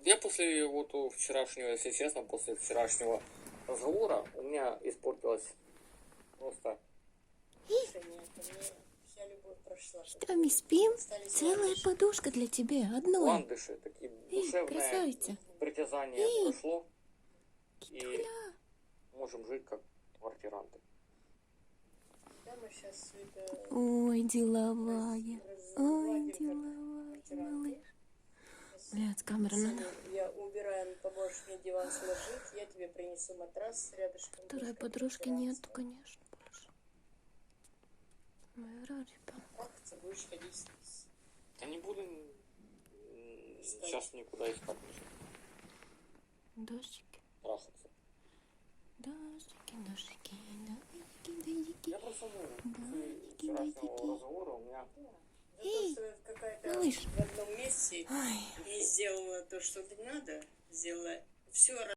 Я после вот вчерашнего, если честно, после вчерашнего разговора у меня испортилась просто... Нет, мне вся любовь прошла. Что, мы спим? Целая подушка для тебя, одной. Ландыши, такие душевные Красавица. притязания прошло. И Китуля. можем жить как квартиранты. Да, мы сейчас это Ой, деловая. Ой, разгладим, как деловая, квартиранты. малыш. Блядь, камера надо. Я убираю, поможешь мне диван сложить, я тебе принесу матрас рядышком. Второй подружки нету, конечно, больше. Моя рарипа. Трахаться будешь ходить с... Я не буду сейчас никуда искать. Дождики, Трахаться. дождики, дождики, дождики, Я просто дождики, вчерашнего дождики. разговора у меня... За то, что какая-то Малыш. в одном месте не сделала то, что надо, сделала все